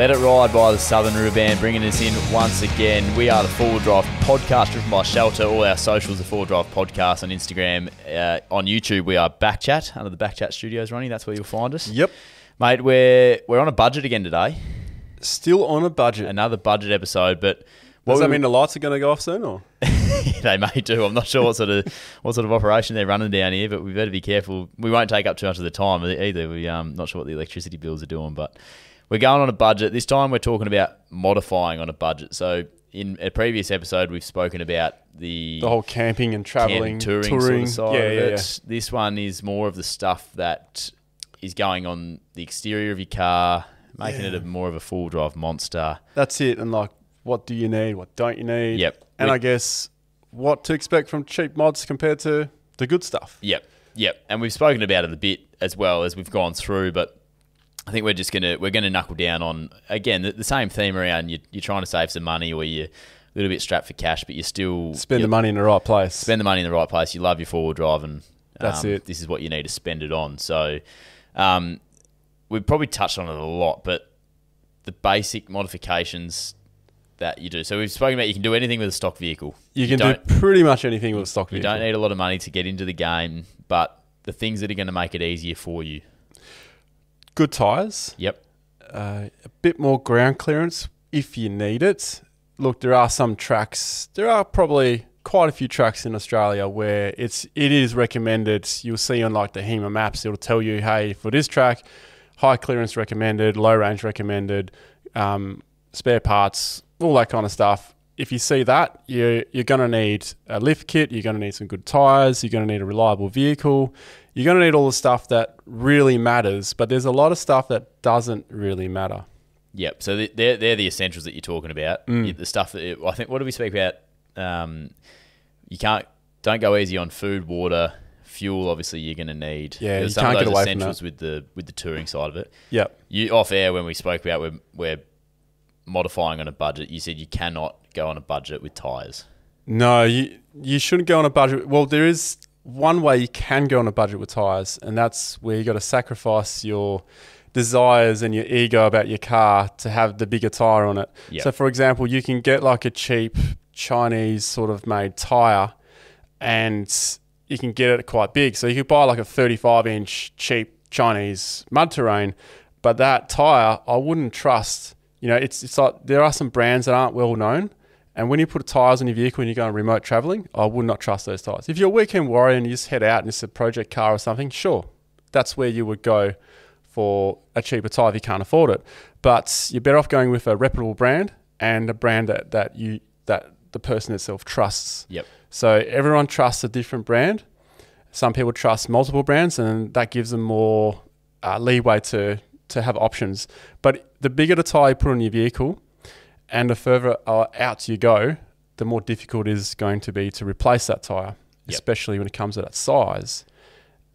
Let It Ride by the Southern River Band, bringing us in once again. We are the Four Wheel Drive Podcast, driven by Shelter. All our socials are Four Wheel Drive Podcast on Instagram. On YouTube, we are BackChat, under the BackChat Studios, Ronny. That's where you'll find us. Yep. Mate, we're on a budget again today. Still on a budget. Another budget episode, but... Does that mean the lights are going to go off soon, or...? They may do. I'm not sure what sort of operation they're running down here, but we better be careful. We won't take up too much of the time either. We're not sure what the electricity bills are doing, but... We're going on a budget. This time we're talking about modifying on a budget. So in a previous episode, we've spoken about the whole camping and travelling, touring sort of side of it. Yeah. This one is more of the stuff that is going on the exterior of your car, making it more of a full drive monster. That's it. And like, what do you need? What don't you need? Yep. And I guess what to expect from cheap mods compared to the good stuff. Yep. And we've spoken about it a bit as well as we've gone through, but I think we're gonna knuckle down on again the same theme around you're trying to save some money, or you're a little bit strapped for cash, but you still spend the money in the right place. Spend the money in the right place. You love your four-wheel drive, and that's it. This is what you need to spend it on. So we've probably touched on it a lot, but the basic modifications that you do. So we've spoken about you can do anything with a stock vehicle. You can do pretty much anything with a stock vehicle. You don't need a lot of money to get into the game, but the things that are going to make it easier for you. Good tyres. Yep. A bit more ground clearance if you need it. Look, there are some tracks. There are probably quite a few tracks in Australia where it is recommended. You'll see on like the HEMA maps, it'll tell you, hey, for this track, high clearance recommended, low range recommended, spare parts, all that kind of stuff. If you see that, you're going to need a lift kit, you're going to need some good tyres, you're going to need a reliable vehicle, you're going to need all the stuff that really matters, but there's a lot of stuff that doesn't really matter. Yep, so they're the essentials that you're talking about. The stuff that, I think, what do we speak about? Don't go easy on food, water, fuel, obviously you're going to need. Yeah, there's you can't get away from that. Essentials with the touring side of it. Yep. You off air when we spoke about we're modifying on a budget, you said you cannot go on a budget with tyres. No, you shouldn't go on a budget. Well, there is one way you can go on a budget with tyres, and that's where you got to sacrifice your desires and your ego about your car to have the bigger tyre on it. Yep. So, for example, you can get like a cheap Chinese sort of made tyre, and you can get it quite big. So you could buy like a 35-inch cheap Chinese mud terrain, but that tyre I wouldn't trust. You know, it's like there are some brands that aren't well known, and when you put tyres on your vehicle and you're going remote travelling, I would not trust those tyres. If you're a weekend warrior and you just head out and it's a project car or something, sure, that's where you would go for a cheaper tyre if you can't afford it. But you're better off going with a reputable brand and a brand that the person itself trusts. Yep. So everyone trusts a different brand. Some people trust multiple brands, and that gives them more leeway to have options. But the bigger the tyre you put on your vehicle and the further out you go, the more difficult it is going to be to replace that tyre, especially when it comes to that size.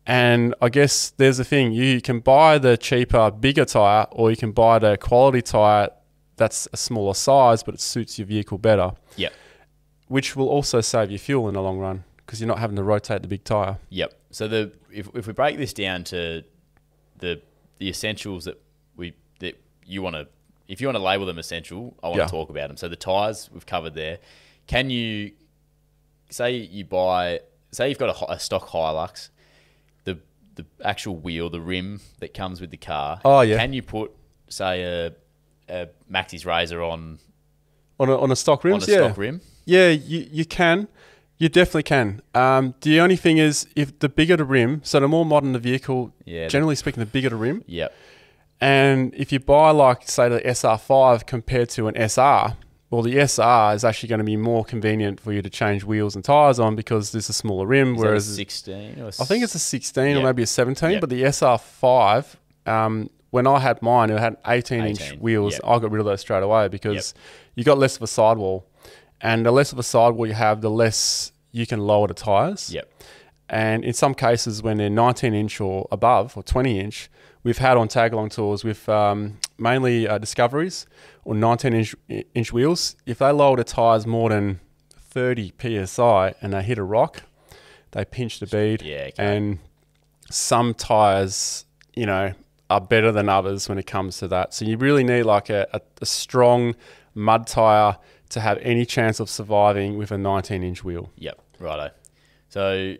And I guess there's the thing, you can buy the cheaper, bigger tyre, or you can buy the quality tyre that's a smaller size, but it suits your vehicle better. Yep. Which will also save you fuel in the long run because you're not having to rotate the big tyre. Yep. So if we break this down to the essentials that you want to, if you want to label them essential, I want to talk about them. So the tyres we've covered there. Can you say you've got a stock Hilux, the actual wheel, the rim that comes with the car? Oh yeah. Can you put say a Maxxis Razor on a stock rim? Stock rim? Yeah, you can. You definitely can. The only thing is, if the bigger the rim, so the more modern the vehicle, generally speaking, the bigger the rim. Yep. And if you buy, like, say, the SR5 compared to an SR, well, the SR is actually going to be more convenient for you to change wheels and tyres on because there's a smaller rim. Whereas 16? I think it's a 16 or maybe a 17, but the SR5, when I had mine, it had 18-inch wheels. I got rid of those straight away because you got less of a sidewall. And the less of a sidewall you have, the less you can lower the tyres. Yep. And in some cases, when they're 19-inch or above, or 20-inch, we've had on tag-along tours with mainly Discoveries or 19-inch wheels. If they lower the tyres more than 30 PSI and they hit a rock, they pinch the bead. Yeah, okay. And some tyres, you know, are better than others when it comes to that. So you really need like a strong mud tyre to have any chance of surviving with a 19-inch wheel. Yep, righto. So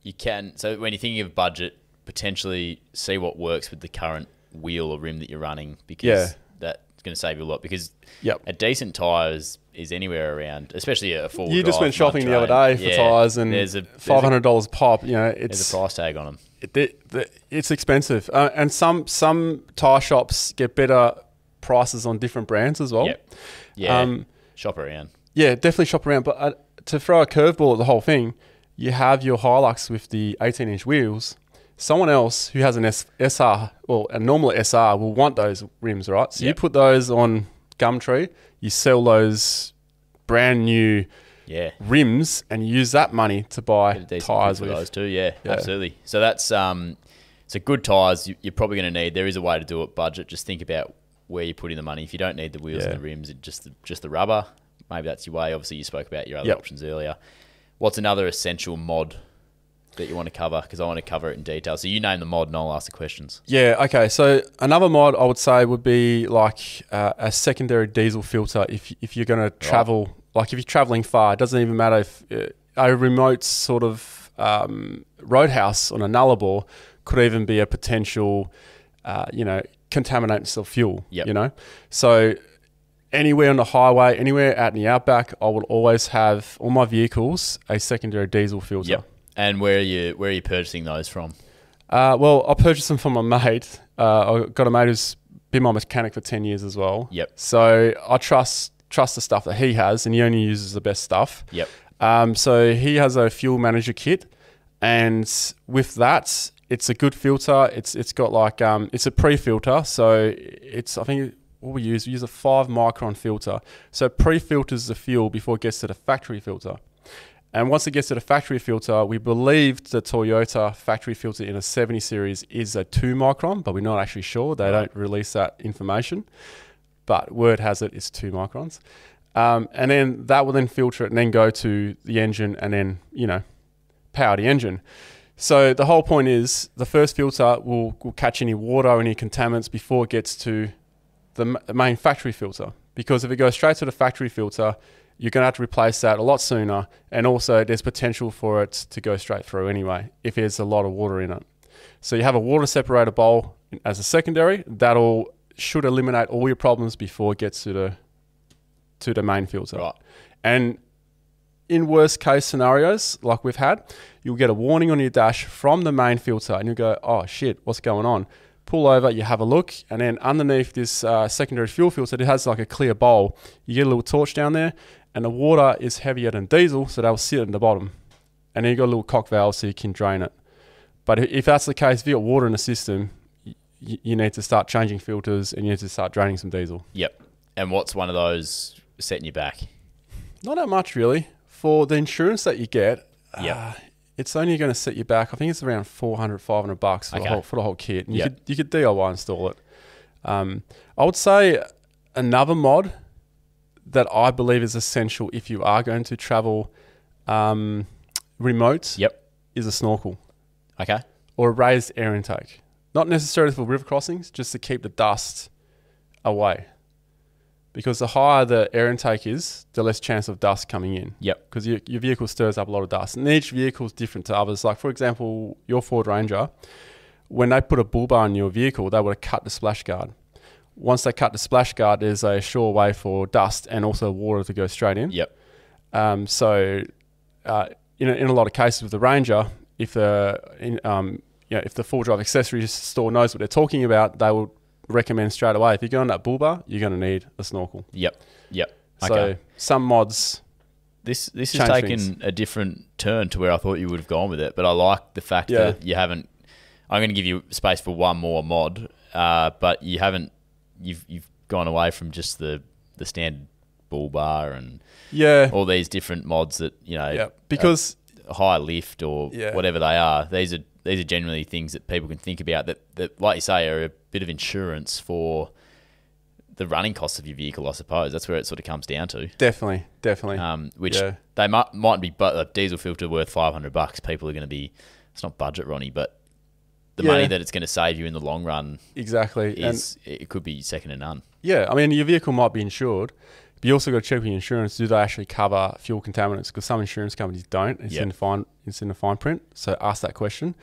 when you're thinking of budget, potentially see what works with the current wheel or rim that you're running, because that's going to save you a lot. Because a decent tyre is anywhere around, especially a four-wheel You just drive went shopping the other day for tyres, and there's $500 a pop. You know, there's a price tag on them. It's expensive, and some tyre shops get better prices on different brands as well. Yep. Yeah. Shop around. Yeah, definitely shop around. But to throw a curveball at the whole thing, you have your Hilux with the 18-inch wheels. Someone else who has an SR, well, a normal SR will want those rims, right? So you put those on Gumtree, you sell those brand new rims, and you use that money to buy tyres with those too. Yeah, absolutely. So that's so good tyres you're probably going to need. There is a way to do it budget. Just think about where you're putting the money. If you don't need the wheels and the rims, just the rubber, maybe that's your way. Obviously, you spoke about your other options earlier. What's another essential mod that you want to cover? Because I want to cover it in detail. So you name the mod and I'll ask the questions. Yeah, okay. So another mod I would say would be like a secondary diesel filter if you're going to travel. Like if you're traveling far, it doesn't even matter if a remote sort of roadhouse on a nullarbor could even be a potential, contaminant of fuel. You know, so anywhere on the highway, anywhere out in the outback, I will always have on my vehicles a secondary diesel filter. Yep. And where are you purchasing those from? Well, I purchased them from my mate. I got a mate who's been my mechanic for 10 years as well. Yep. So I trust the stuff that he has, and he only uses the best stuff. Yep. So he has a fuel manager kit, and with that, it's a good filter. It's got like it's a pre-filter, so I think what we use a 5 micron filter. So it pre-filters the fuel before it gets to the factory filter. And once it gets to the factory filter, we believe the Toyota factory filter in a 70 series is a 2 micron, but we're not actually sure. They don't release that information. But word has it, it's 2 microns. And then that will then filter it and then go to the engine and then, power the engine. So the whole point is the first filter will catch any water or any contaminants before it gets to the main factory filter. Because if it goes straight to the factory filter, you're going to have to replace that a lot sooner. And also there's potential for it to go straight through anyway, if there's a lot of water in it. So you have a water separator bowl as a secondary. That'll should eliminate all your problems before it gets to the main filter. Right. And in worst case scenarios, like we've had, you'll get a warning on your dash from the main filter and you'll go, oh shit, what's going on? Pull over, you have a look, and then underneath this secondary fuel filter, it has like a clear bowl. You get a little torch down there, and the water is heavier than diesel, so they'll sit at the bottom. And then you've got a little cock valve so you can drain it. But if that's the case, if you've got water in the system, you need to start changing filters and you need to start draining some diesel. Yep. And what's one of those setting you back? Not that much, really. For the insurance that you get, yep. It's only going to set you back. I think it's around $400-$500 for the whole kit. And you could DIY install it. I would say another mod that I believe is essential if you are going to travel remote is a snorkel. Okay. Or a raised air intake. Not necessarily for river crossings, just to keep the dust away. Because the higher the air intake is, the less chance of dust coming in. Yep. Because your vehicle stirs up a lot of dust. And each vehicle is different to others. Like, for example, your Ford Ranger, when they put a bull bar in your vehicle, they would have cut the splash guard. Once they cut the splash guard, there's a sure way for dust and also water to go straight in. Yep. So in a lot of cases with the Ranger, if the full drive accessories store knows what they're talking about, they will recommend straight away, if you go on that bull bar, you're going to need a snorkel. Yep. So some mods. This has taken a different turn to where I thought you would have gone with it, but I like the fact that you haven't. I'm going to give you space for one more mod, but you haven't. You've gone away from just the standard bull bar and all these different mods that because high lift or whatever they are. These are generally things that people can think about that, like you say, are a bit of insurance for the running costs of your vehicle, I suppose. That's where it sort of comes down to. Definitely. Which they might be, but a diesel filter worth $500. People are going to be, it's not budget, Ronny, but the money that it's going to save you in the long run exactly, it could be second to none. Yeah, I mean, your vehicle might be insured, but you also got to check with your insurance. Do they actually cover fuel contaminants? Because some insurance companies don't. It's in the fine print. So ask that question.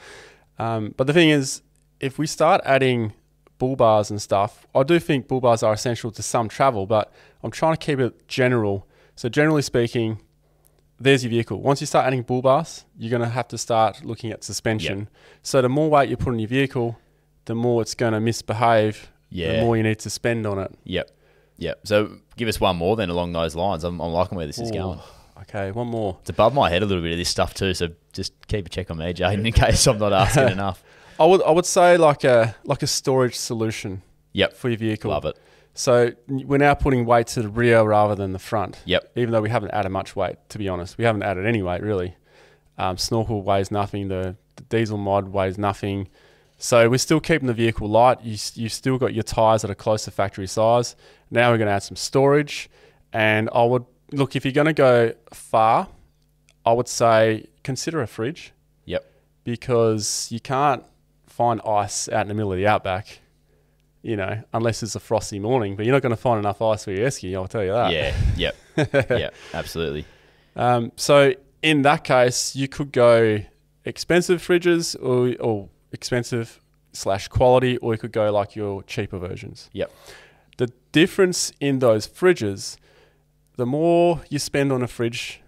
But the thing is, if we start adding bull bars and stuff, I do think bull bars are essential to some travel, but I'm trying to keep it general. So generally speaking, there's your vehicle. Once you start adding bull bars, you're going to have to start looking at suspension. Yep. So the more weight you put on your vehicle, the more it's going to misbehave, the more you need to spend on it. Yep. So give us one more then along those lines. I'm liking where this is going. Okay, one more. It's above my head a little bit of this stuff too, so just keep a check on me, Jaden, in case I'm not asking enough. I would say like a storage solution. Yep. For your vehicle. Love it. So we're now putting weight to the rear rather than the front. Yep. Even though we haven't added much weight, to be honest. We haven't added any weight, really. Snorkel weighs nothing. The diesel mod weighs nothing. So we're still keeping the vehicle light. You've still got your tyres that are close to factory size. Now we're going to add some storage. And I would, look, if you're going to go far, I would say consider a fridge. Yep. Because you can't find ice out in the middle of the outback, unless it's a frosty morning. But you're not going to find enough ice for your esky, I'll tell you that. Yeah, yep. Yeah, absolutely. So in that case, you could go expensive fridges or expensive / quality, or you could go like your cheaper versions. Yep. The difference in those fridges, the more you spend on a fridge,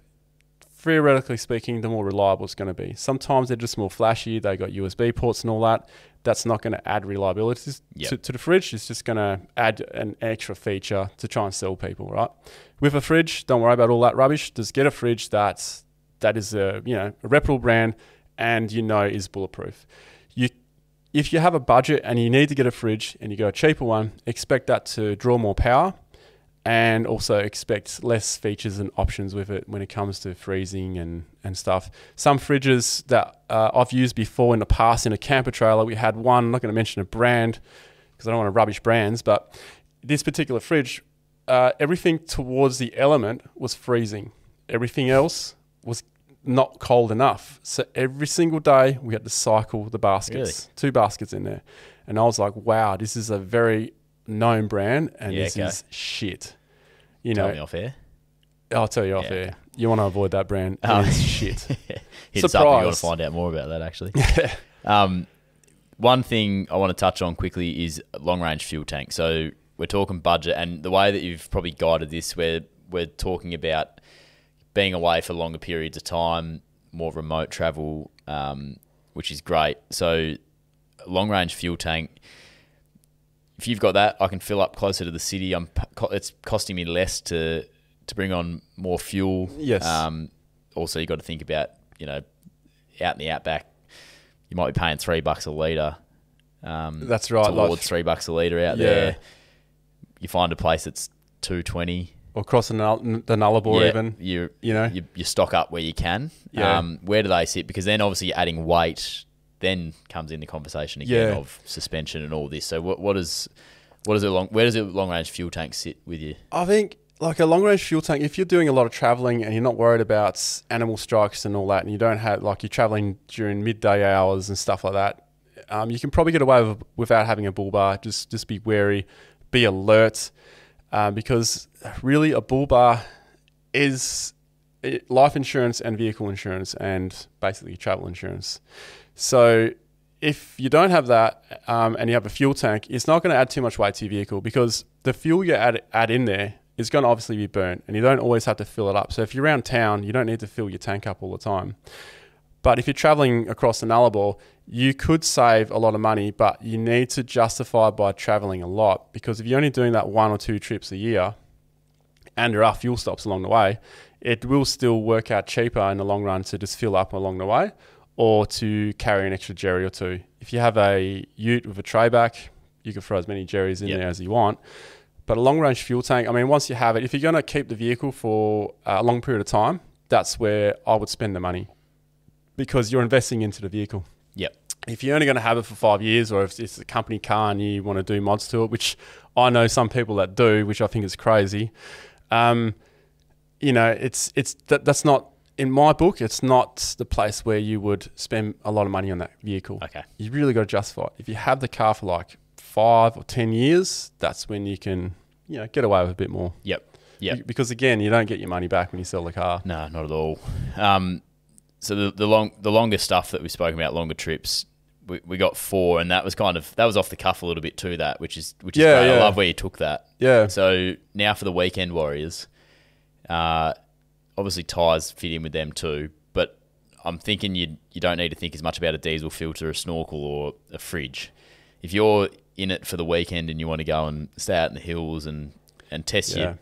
theoretically speaking, the more reliable it's going to be. Sometimes they're just more flashy. They got USB ports and all that. That's not going to add reliability to the fridge. It's just going to add an extra feature to try and sell people, right? With a fridge, don't worry about all that rubbish. Just get a fridge that is a reputable brand and is bulletproof. If you have a budget and you need to get a fridge and you go a cheaper one, expect that to draw more power. And also expect less features and options with it when it comes to freezing and stuff. Some fridges that I've used before in the past in a camper trailer, we had one, I'm not going to mention a brand because I don't want to rubbish brands, but this particular fridge, everything towards the element was freezing. Everything else was not cold enough. So every single day we had to cycle the baskets, Really? 2 baskets in there. And I was like, wow, this is a very known brand and this is shit. Tell me off air. I'll tell you off air. You want to avoid that brand. It's shit. Hit us up if you want to find out more about that, actually. One thing I want to touch on quickly is long-range fuel tank. So we're talking budget, and the way that you've probably guided this, we're talking about being away for longer periods of time, more remote travel, which is great. So long-range fuel tank, if you've got that, I can fill up closer to the city. It's costing me less to bring on more fuel. Yes. Also, you've got to think about, out in the outback, you might be paying $3 a litre. That's right. Towards $3 a litre out there. You find a place that's $2.20. Or crossing the Nullarbor even. You stock up where you can. Yeah. Where do they sit? Because then obviously you're adding weight. Then comes in the conversation again of suspension and all this. So where does a long range fuel tank sit with you? I think like a long range fuel tank, if you're doing a lot of traveling and you're not worried about animal strikes and all that, and you don't have you're traveling during midday hours and stuff like that, you can probably get away without having a bull bar. Just be wary, be alert, because really a bull bar is life insurance and vehicle insurance and basically travel insurance. So if you don't have that and you have a fuel tank, it's not going to add too much weight to your vehicle because the fuel you add in there is going to obviously be burnt and you don't always have to fill it up. So if you're around town, you don't need to fill your tank up all the time. But if you're traveling across the Nullarbor, you could save a lot of money, but you need to justify by traveling a lot because if you're only doing that 1 or 2 trips a year and there are fuel stops along the way, it will still work out cheaper in the long run to just fill up along the way, or to carry an extra jerry or 2. If you have a ute with a tray back, you can throw as many jerrys in there as you want. But a long-range fuel tank, I mean, once you have it, if you're going to keep the vehicle for a long period of time, that's where I would spend the money because you're investing into the vehicle. Yep. If you're only going to have it for 5 years or if it's a company car and you want to do mods to it, which I know some people that do, which I think is crazy, that's not in my book, it's not the place where you would spend a lot of money on that vehicle. Okay. You really got to justify it. If you have the car for like 5 or 10 years, that's when you can, get away with a bit more. Yep. Because again, you don't get your money back when you sell the car. No, not at all. So the longer stuff that we spoke about, longer trips, we got 4, and that was off the cuff a little bit too. Which is great. Yeah. I love where you took that. Yeah. So now for the weekend warriors, obviously tyres fit in with them too, but I'm thinking you don't need to think as much about a diesel filter, a snorkel, or a fridge. If you're in it for the weekend and you want to go and stay out in the hills and test your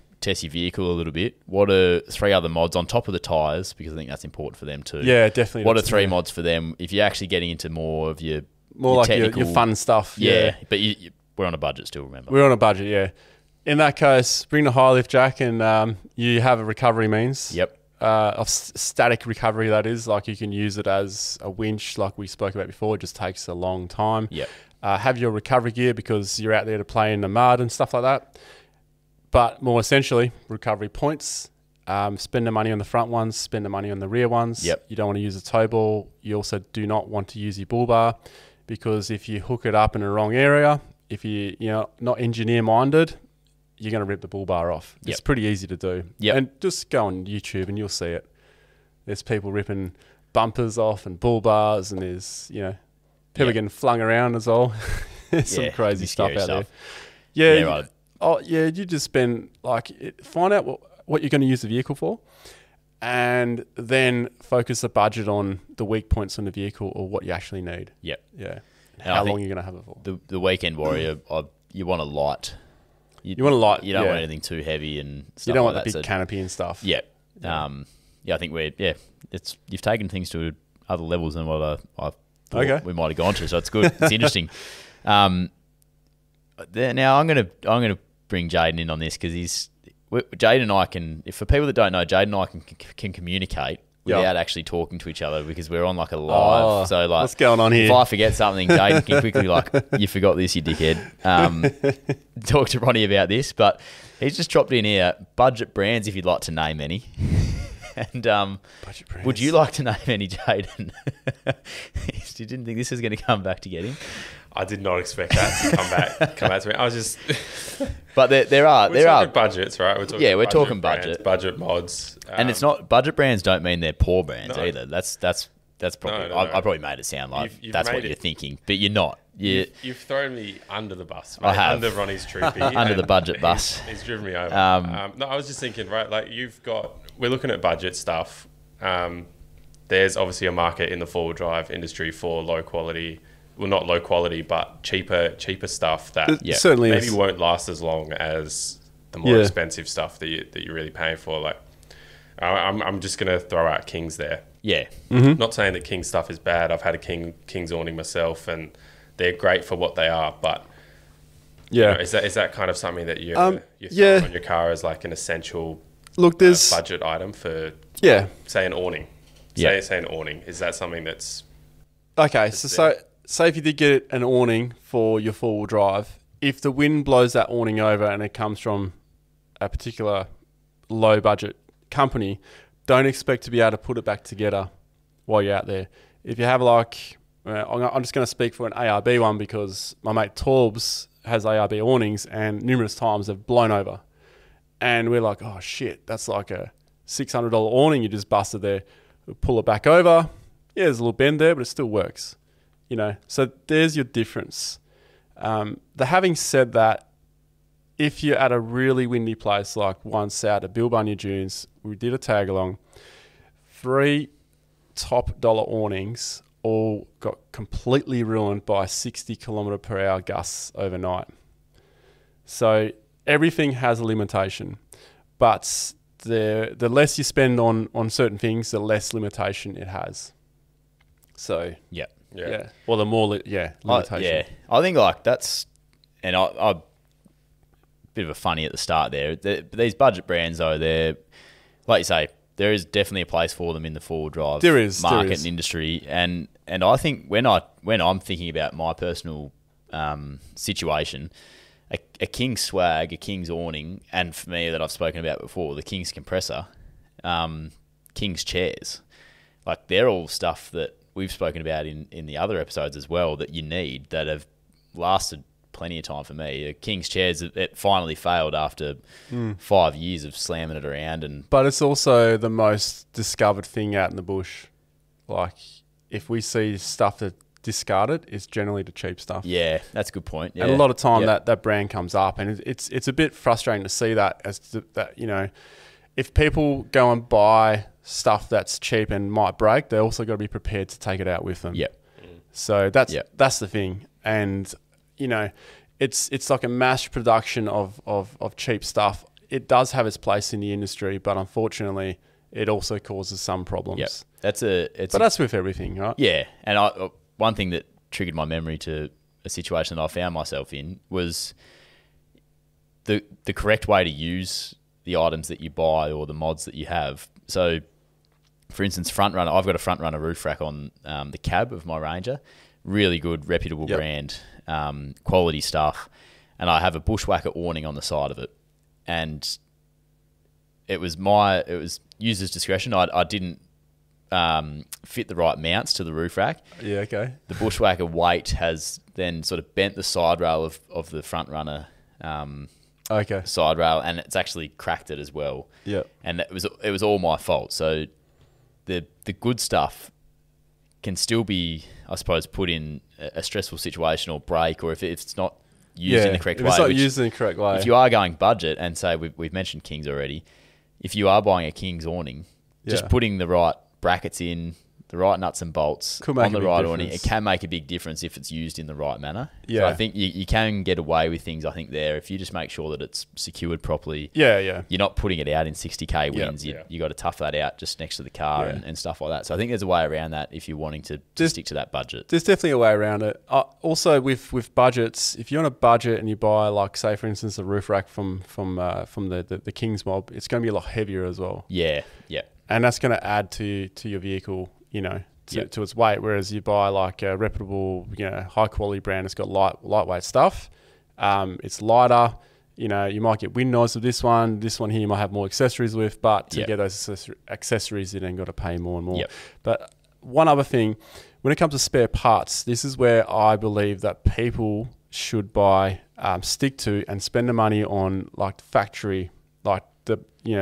vehicle a little bit, what are 3 other mods on top of the tyres? Because I think that's important for them too. Yeah, definitely. What are 3 mods for them if you're actually getting into more of your like technical, your fun stuff? Yeah, but we're on a budget still. Remember, we're on a budget. Yeah. In that case, bring the high lift jack, and you have a recovery means. Yep. Of static recovery, that is. Like you can use it as a winch, like we spoke about before. It just takes a long time. Yep. Have your recovery gear because you're out there to play in the mud and stuff like that. But more essentially, recovery points. Spend the money on the front ones, spend the money on the rear ones. Yep. You don't want to use a tow ball. You also do not want to use your bull bar, because if you hook it up in the wrong area, if you're not engineer minded, you're going to rip the bull bar off. It's pretty easy to do. Yep. And just go on YouTube and you'll see it. There's people ripping bumpers off and bull bars, and there's, people getting flung around as well. There's some crazy stuff out there. Yeah. Right. Oh, yeah, you just find out what you're going to use the vehicle for, and then focus the budget on the weak points on the vehicle or what you actually need. Yep. Yeah. How long you're going to have it for. The weekend warrior, you want a light. You want a light. You don't want anything too heavy and stuff. You don't like want the that, big canopy and stuff. Yeah. I think you've taken things to other levels than what I thought we might have gone to, so it's good. It's interesting. Now I'm gonna bring Jaden in on this, because Jaden and I can. If for people that don't know, Jaden and I can communicate without actually talking to each other, because we're on like a live. So like, what's going on here? If I forget something, Jaden can quickly you forgot this, you dickhead. Talk to Ronnie about this, but he's just dropped in here budget brands if you'd like to name any. And budget brands. Would you like to name any, Jaden? You didn't think this was going to come back to get him? I did not expect that to come back to me. I was just. But there are budgets, right? We're talking brands, budget, budget mods, and it's not budget brands. Don't mean they're poor brands either. That's probably. No. I probably made it sound like that's what you're thinking, but you're not. You've thrown me under the bus. Mate, I have. Under Ronnie's troopy. Under the budget bus. He's driven me over. No, I was just thinking, right, like we're looking at budget stuff. There's obviously a market in the four-wheel drive industry for low quality, well, not low quality, but cheaper stuff that certainly maybe won't last as long as the more expensive stuff that you're really paying for. Like, I'm just going to throw out King's there. Yeah. Mm-hmm. Not saying that King's stuff is bad. I've had a King's awning myself, and they're great for what they are. But is that kind of something that you throw on your car as like an essential budget item for say an awning? Say an awning. Is that something that's okay? So say if you did get an awning for your four-wheel drive, if the wind blows that awning over and it comes from a particular low-budget company, don't expect to be able to put it back together while you're out there. If you have like, I'm just going to speak for an ARB one, because my mate Torbs has ARB awnings, and numerous times they've blown over. And we're like, oh shit, that's like a $600 awning you just busted there. We'll pull it back over. Yeah, there's a little bend there, but it still works. So there's your difference. Having said that, if you're at a really windy place, like once out at Bilbunya Dunes, we did a tag along, 3 top dollar awnings all got completely ruined by 60 kilometre per hour gusts overnight. So everything has a limitation, but the less you spend on certain things, the less limitation it has. So yeah. Or the more limitation. I think like that's, and I bit of a funny at the start there. These budget brands though, they're like you say, there is definitely a place for them in the four-wheel drive market and industry. And I think when I'm thinking about my personal situation, a King's swag, a King's awning, and for me that I've spoken about before, the King's compressor, King's chairs. Like, they're all stuff that we've spoken about in the other episodes as well that you need, that have lasted plenty of time for me. King's chairs, it finally failed after 5 years of slamming it around. But it's also the most discovered thing out in the bush. Like, if we see stuff that discarded, it's generally the cheap stuff. Yeah, that's a good point. Yeah. And a lot of time that brand comes up, and it's a bit frustrating to see that, if people go and buy stuff that's cheap and might break, they also got to be prepared to take it out with them. Yep. So that's the thing. And it's like a mass production of cheap stuff. It does have its place in the industry, but unfortunately it also causes some problems. Yep. But that's with everything, right? Yeah. And one thing that triggered my memory to a situation that I found myself in was the correct way to use the items that you buy or the mods that you have. So, for instance, Front Runner, I've got a Front Runner roof rack on the cab of my Ranger. Really good, reputable brand, quality stuff. And I have a Bushwhacker awning on the side of it. And it was user's discretion. I didn't fit the right mounts to the roof rack. Yeah, okay. The Bushwhacker weight has then sort of bent the side rail of the Front Runner side rail, and it's actually cracked it as well. Yeah. And it was all my fault. So the good stuff can still be, I suppose, put in a stressful situation or break, or if it's not used in the correct way. It's not used in the correct way. If you are going budget, and say we've mentioned Kings already, if you are buying a Kings awning, just putting the right brackets in, the right nuts and bolts on the right awning, it can make a big difference if it's used in the right manner. Yeah. So I think you can get away with things, I think, there, if you just make sure that it's secured properly. Yeah. You're not putting it out in 60k winds. You got to tough that out just next to the car and stuff like that. So I think there's a way around that if you're wanting to stick to that budget. There's definitely a way around it. Also, with budgets, if you're on a budget and you buy, like, say, for instance, a roof rack from the Kings mob, it's going to be a lot heavier as well. Yeah. And that's going to add to your vehicle, to its weight. Whereas you buy like a reputable, high quality brand, it's got lightweight stuff. It's lighter. You might get wind noise with this one. This one here you might have more accessories with, but to get those accessories, you then got to pay more and more. Yep. But one other thing, when it comes to spare parts, this is where I believe that people should stick to and spend the money on, like, factory, like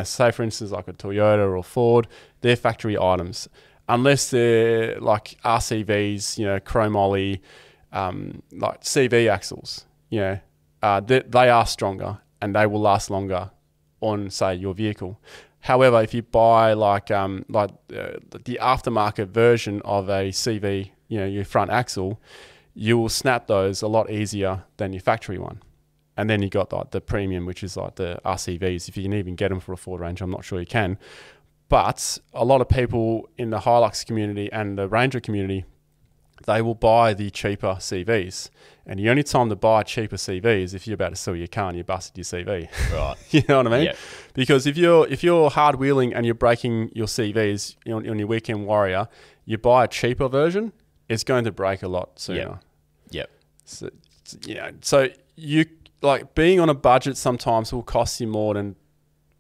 say for instance like a Toyota or Ford, they're factory items. Unless they're like RCVs, chromoly, like CV axles, they are stronger and they will last longer on, say, your vehicle. However, if you buy like the aftermarket version of a CV, your front axle, you will snap those a lot easier than your factory one. And then you got like the premium, which is like the RCVs. If you can even get them for a Ford Ranger, I'm not sure you can. But a lot of people in the Hilux community and the Ranger community, they will buy the cheaper CVs. And the only time to buy cheaper CVs is if you're about to sell your car and you busted your CV. Right. You know what I mean? Yep. Because if you're hard wheeling and you're breaking your CVs on your weekend warrior, you buy a cheaper version, it's going to break a lot sooner. Yep. So you, like, being on a budget sometimes will cost you more than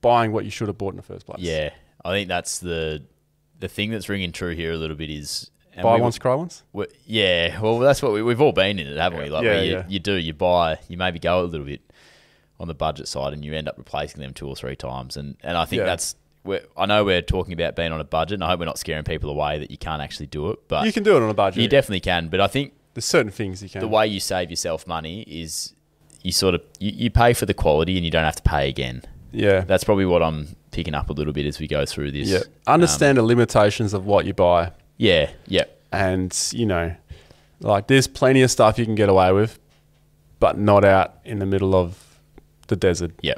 buying what you should have bought in the first place. Yeah. I think that's the thing that's ringing true here a little bit is... Buy once, cry once? Yeah. Well, that's what we've all been in it, haven't we? Like, you buy, you maybe go a little bit on the budget side and you end up replacing them 2 or 3 times. And I think that's... I know we're talking about being on a budget, and I hope we're not scaring people away that you can't actually do it. But you can do it on a budget. You definitely can. But I think... There's certain things you can. The way you save yourself money is you pay for the quality and you don't have to pay again. Yeah. That's probably what I'm picking up a little bit as we go through this. Yeah. Understand the limitations of what you buy. Yeah. And, like, there's plenty of stuff you can get away with, but not out in the middle of the desert. Yeah.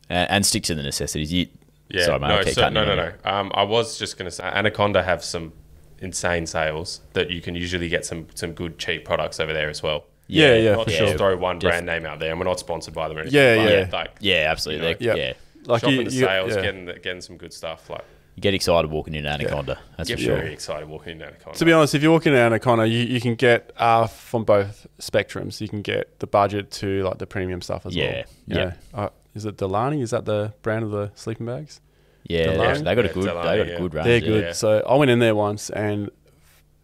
And stick to the necessities. Sorry, mate. No. I was just going to say, Anaconda have some insane sales that you can usually get some good cheap products over there as well. Yeah, not for just sure. throw one brand name out there, and we're not sponsored by them or anything. Absolutely. Like shopping the sales, getting some good stuff. Like, you get excited walking into Anaconda. That's for sure. Very excited walking into Anaconda. To be honest, if you're walking into Anaconda, you can get from both spectrums. You can get the budget to, like, the premium stuff as well. Yeah. Is it Delaney? Is that the brand of the sleeping bags? Yeah, Delane. they got a good range. They're good. So I went in there once and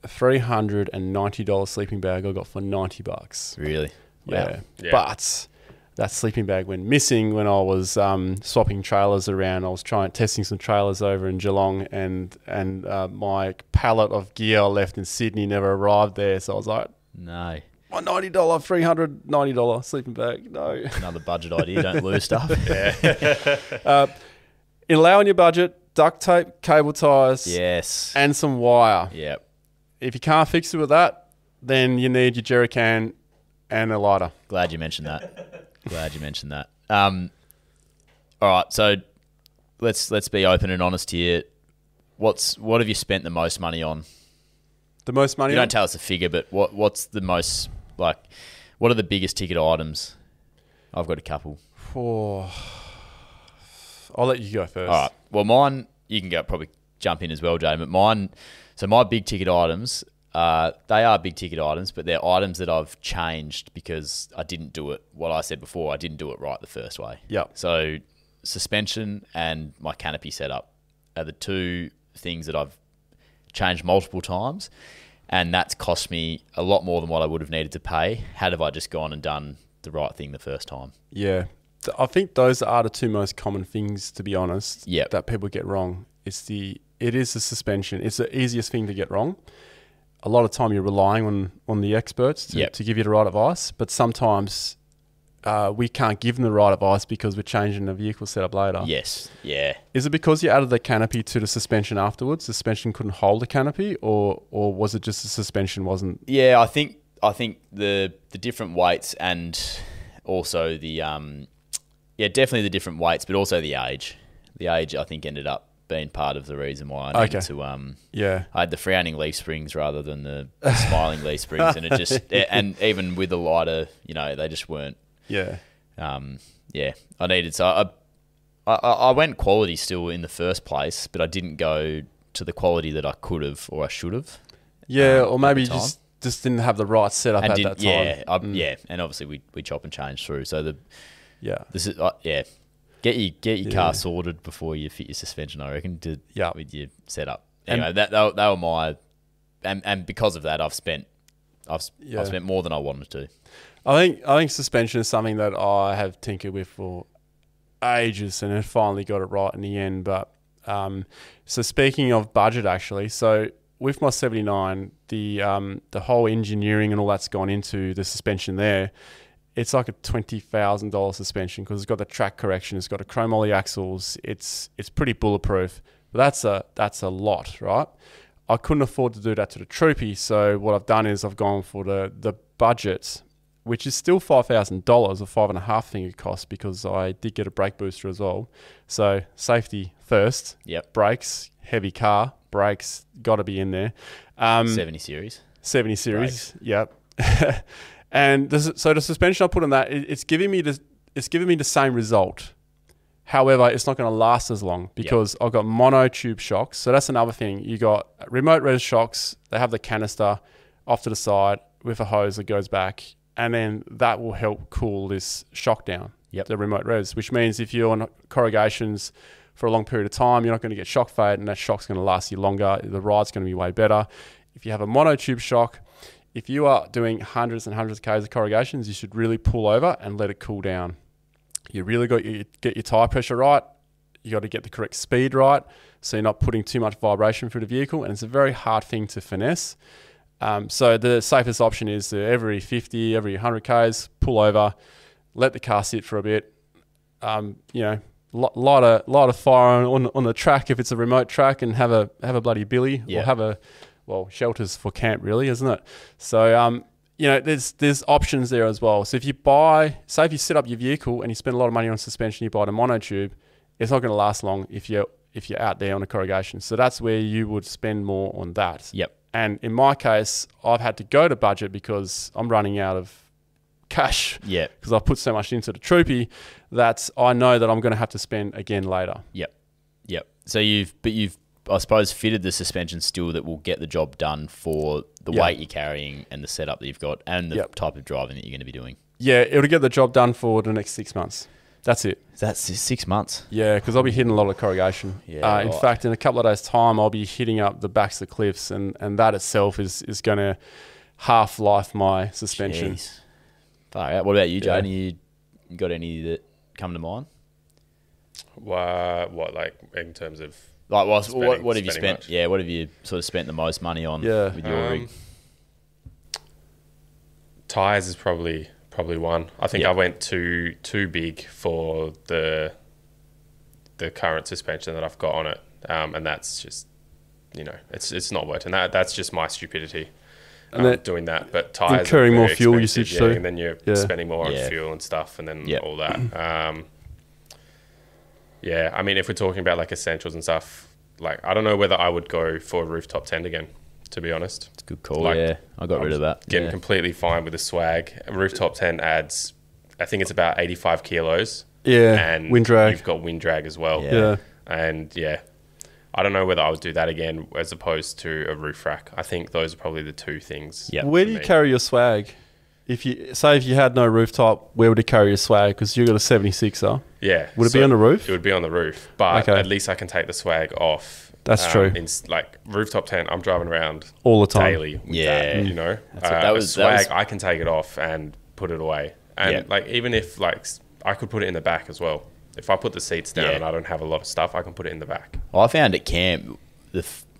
$390 sleeping bag I got for $90. Really? Wow. Yeah. But that sleeping bag went missing when I was swapping trailers around. I was testing some trailers over in Geelong, and my pallet of gear I left in Sydney never arrived there. So I was like, no. My $390 sleeping bag. No. Another budget idea. Don't lose stuff. In allowing your budget, duct tape, cable ties, yes, and some wire. Yep. If you can't fix it with that, then you need your jerry can and a lighter. Glad you mentioned that. All right, so let's be open and honest here. What have you spent the most money on? The most money? You don't tell us a figure, but what's the most, like, what are the biggest ticket items? I've got a couple. I'll let you go first. All right. Well, mine, you can probably jump in as well, Jay, but mine, so my big ticket items, they are big ticket items, but they're items that I've changed because I didn't do it, what I said before, I didn't do it right the first way. Yep. So suspension and my canopy setup are the two things that I've changed multiple times, and that's cost me a lot more than what I would have needed to pay had I just gone and done the right thing the first time. Yeah. I think those are the two most common things, to be honest, that people get wrong. It is the suspension. It's the easiest thing to get wrong. A lot of time you're relying on the experts to give you the right advice, but sometimes we can't give them the right advice because we're changing the vehicle setup later. Yes, yeah. Is it because you added the canopy to the suspension afterwards? The suspension couldn't hold the canopy, or was it just the suspension wasn't? Yeah, I think the different weights and also the definitely the different weights, but also the age. The age, I think, ended up being part of the reason why I needed to. I had the frowning leaf springs rather than the smiling leaf springs, and it just and even with the lighter, they just weren't. Yeah. I needed, so I went quality still in the first place, but I didn't go to the quality that I could have or I should have. Yeah, or maybe you just didn't have the right setup at that time. And obviously we chop and change through. So this is get your car sorted before you fit your suspension, I reckon, with your setup. Anyway, they were my, and because of that, I've spent more than I wanted to. I think suspension is something that I have tinkered with for ages and have finally got it right in the end. But so speaking of budget, actually, so with my 79, the whole engineering and all that's gone into the suspension there. It's like a $20,000 suspension because it's got the track correction, it's got the chromoly axles, it's pretty bulletproof. But that's a lot, right? I couldn't afford to do that to the Troopy, so what I've done is I've gone for the budget, which is still $5,000 or $5,500 I think it cost because I did get a brake booster as well. So safety first. Yep. Brakes, heavy car, brakes, got to be in there. 70 series. 70 series. Brakes. Yep. And so the suspension I put on that, it's giving me the same result. However, it's not going to last as long because I've got mono tube shocks. So that's another thing. You got remote res shocks. They have the canister off to the side with a hose that goes back, and then that will help cool this shock down. Yep. The remote res, which means if you're on corrugations for a long period of time, you're not going to get shock fade, and that shock's going to last you longer. The ride's going to be way better. If you have a mono tube shock, if you are doing hundreds and hundreds of Ks of corrugations, you should really pull over and let it cool down. You really got to get your tyre pressure right. You got to get the correct speed right, so you're not putting too much vibration through the vehicle, and it's a very hard thing to finesse. So the safest option is to every 50, every 100 Ks, pull over, let the car sit for a bit. Light a fire on the track if it's a remote track, and have a bloody billy or have shelters for camp, really, isn't it? So, there's options there as well. So if you set up your vehicle and you spend a lot of money on suspension, you buy the monotube, it's not going to last long if you're out there on a corrugation. So that's where you would spend more on that. Yep. And in my case, I've had to go to budget because I'm running out of cash. Yeah. Because I've put so much into the Troopy that I know that I'm going to have to spend again later. Yep. So you've I suppose fitted the suspension still that will get the job done for the weight you're carrying and the setup that you've got and the type of driving that you're going to be doing. Yeah, it'll get the job done for the next 6 months. That's it. That's 6 months. Yeah, because I'll be hitting a lot of corrugation. Yeah, in fact, in a couple of days' time, I'll be hitting up the backs of the cliffs, and that itself is going to half-life my suspension. Jeez. Far out. What about you, Jaden? You got any that come to mind? What, like, in terms of... Like, what have you spent? Much? Yeah, what have you sort of spent the most money on with your rig? Tyres is probably one. I think I went too big for the current suspension that I've got on it, and that's just, it's not worth it. And that's just my stupidity doing that. But tyres incurring more fuel usage too, and then you're spending more on fuel and stuff, and then all that. I mean, if we're talking about like essentials and stuff, like I don't know whether I would go for a rooftop tent again. To be honest, it's a good call. Like, I got rid of that. Getting completely fine with the swag. A rooftop tent adds, I think it's about 85 kilos. Yeah, and wind drag. You've got wind drag as well. Yeah. And I don't know whether I would do that again as opposed to a roof rack. I think those are probably the two things. Yeah. Where do you carry your swag? If you had no rooftop, where would you carry your swag? Because you got a 76er. Yeah. Would it be on the roof? It would be on the roof, but at least I can take the swag off. That's true. Like rooftop tent, I'm driving around all the time, daily. With swag, I can take it off and put it away. And like even if like I could put it in the back as well. If I put the seats down and I don't have a lot of stuff, I can put it in the back. Well, I found at camp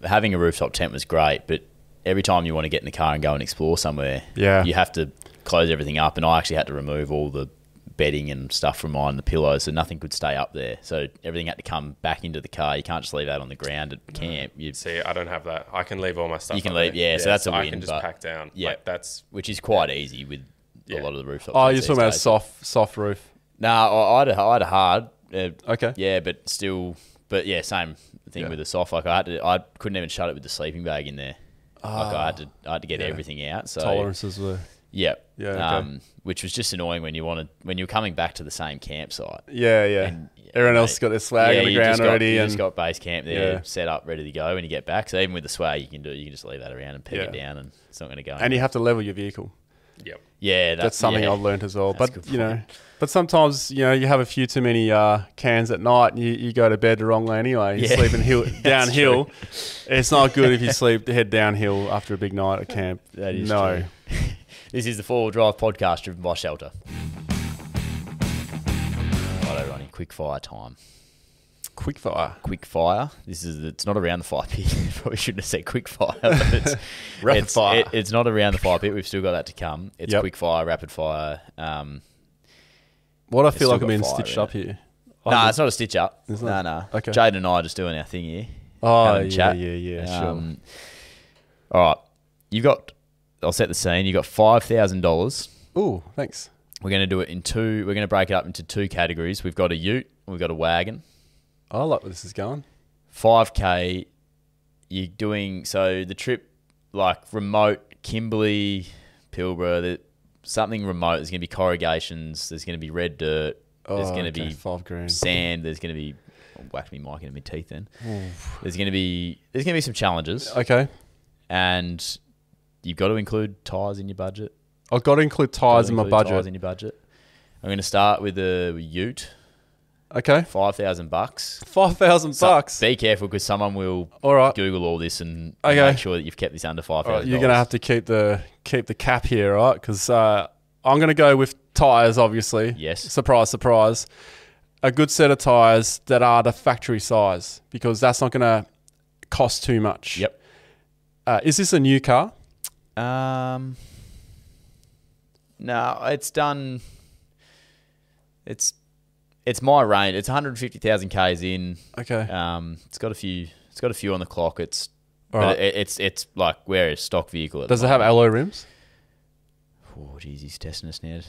having a rooftop tent was great, but every time you want to get in the car and go and explore somewhere, you have to close everything up, and I actually had to remove all the bedding and stuff from mine, the pillows, so nothing could stay up there. So everything had to come back into the car. You can't just leave that on the ground at camp. See, I don't have that. I can leave all my stuff. You can leave, so that's a win. I can just pack down. Yeah, like that's which is quite easy with a lot of the rooftops. Oh, you're talking about a soft roof? No, I had a hard. Okay. Yeah, but still, same thing with the soft. Like I couldn't even shut it with the sleeping bag in there. Like I had to get everything out. So tolerances were. Yeah. Okay. Which was just annoying when you're coming back to the same campsite. Yeah. And, everyone else has got their swag on the ground already. You just got base camp there set up, ready to go when you get back. So even with the swag, you can just leave that around and peg it down, and it's not going to go. And you have to level your vehicle. Yep. Yeah, that's something I've learned as well. But but sometimes you have a few too many cans at night, and you go to bed the wrong way anyway. You're sleeping downhill. It's not good if you head downhill after a big night at camp. That is true. This is the 4-Wheel Drive podcast driven by Shelter. Righto, Ronnie, quick fire time. Quick fire. It's not around the fire pit. Probably shouldn't have said quick fire, but it's rapid fire. It's not around the fire pit. We've still got that to come. It's quick fire, rapid fire. What I feel like I'm being stitched up here. No, it's not a stitch up. No. Okay. Jaden and I are just doing our thing here. Oh, yeah, sure. All right. I'll set the scene. You got $5,000. Ooh, thanks. We're going to do it we're going to break it up into two categories. We've got a ute and we've got a wagon. I like where this is going. $5K, you're doing, so the trip, like remote, Kimberley, Pilbara, something remote. There's going to be corrugations. There's going to be red dirt. There's going to be $5,000 sand. There's going to be, I'll whack me mic into my teeth then. Oof. There's going to be some challenges. Okay. And you've got to include tyres in your budget. I've got to include tyres in my budget. Tyres in your budget. I'm going to start with a ute. Okay. $5,000. $5,000. Be careful because someone will Google all this and make sure that you've kept this under $5,000. Right, you're going to have to keep the cap here, right? Because I'm going to go with tyres, obviously. Yes. Surprise, surprise. A good set of tyres that are the factory size, because that's not going to cost too much. Yep. Is this a new car? No, it's done. It's my range. It's 150,000 Ks in. Okay. It's got a few on the clock. It's like we're a stock vehicle. Does it have alloy rims? Oh, geez, he's testing us now.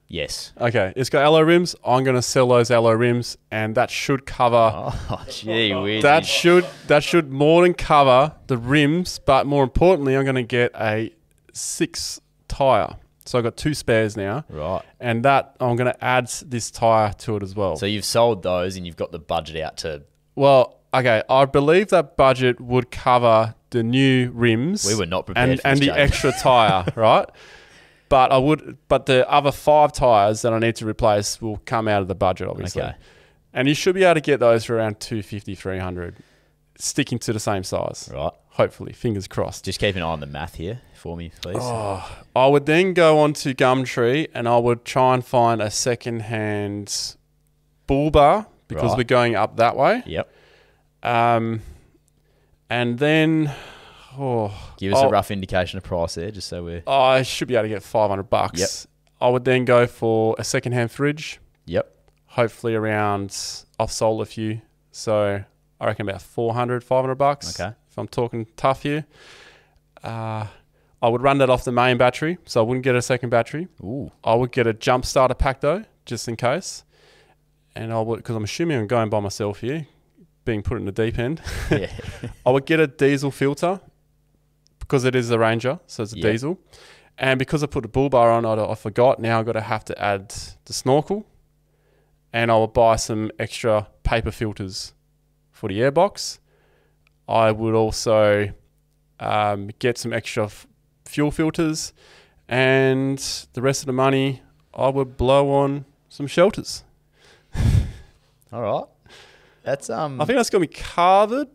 Yes. Okay, it's got alloy rims. I'm going to sell those alloy rims, and that should cover. Oh, gee whiz. That should more than cover the rims, but more importantly, I'm going to get a 6 tyre. So I've got 2 spares now. Right. And that I'm going to add this tyre to it as well. So you've sold those and you've got the budget out to... Well, okay, I believe that budget would cover the new rims. We were not prepared and the extra tyre, right? But the other 5 tyres that I need to replace will come out of the budget, obviously. Okay. And you should be able to get those for around 250, 300, sticking to the same size. Right. Hopefully, fingers crossed. Just keep an eye on the math here for me, please. Oh, I would then go on to Gumtree and I would try and find a second-hand bull bar because we're going up that way. Yep. And then... Give us a rough indication of price there, just so we're... I should be able to get $500. Yep. I would then go for a second-hand fridge. Yep. Hopefully around... I've sold a few. So I reckon about $400-$500. Okay. If I'm talking tough here. I would run that off the main battery, so I wouldn't get a second battery. Ooh. I would get a jump starter pack though, just in case. And I would, because I'm assuming I'm going by myself here, being put in the deep end. Yeah. I would get a diesel filter because it is a Ranger, so it's a diesel. And because I put the bull bar on, I forgot. Now I've got to have to add the snorkel. And I will buy some extra paper filters for the airbox. I would also get some extra fuel filters, and the rest of the money I would blow on some shelters. All right. That's I think that's gonna be covered.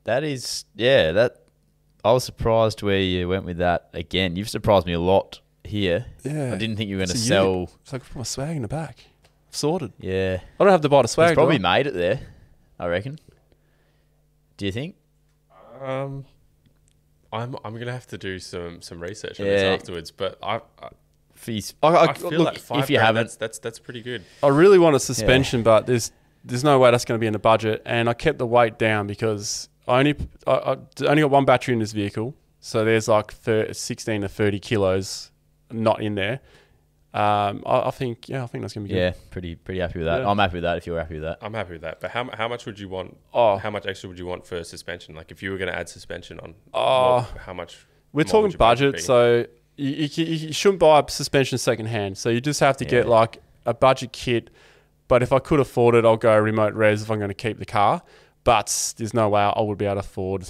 That is, that I was surprised where you went with that again. You've surprised me a lot here. Yeah, I didn't think you were going to sell. It's like I put my swag in the back. Sorted. Yeah. I don't have to buy the swag. He's probably made it there, I reckon. Do you think? I'm gonna have to do some research on this afterwards, but I feel like if you haven't, that's pretty good. I really want a suspension, but there's no way that's going to be in the budget, and I kept the weight down because I only got one battery in this vehicle, so there's like 16 to 30 kilos not in there. I think that's going to be good. Yeah, pretty happy with that. Yeah. I'm happy with that if you're happy with that. I'm happy with that. But how much would you want? How much extra would you want for suspension? Like if you were going to add suspension on, how much? We're talking budget, so you shouldn't buy a suspension second hand. So you just have to get like a budget kit. But if I could afford it, I'll go remote res if I'm going to keep the car. But there's no way I would be able to afford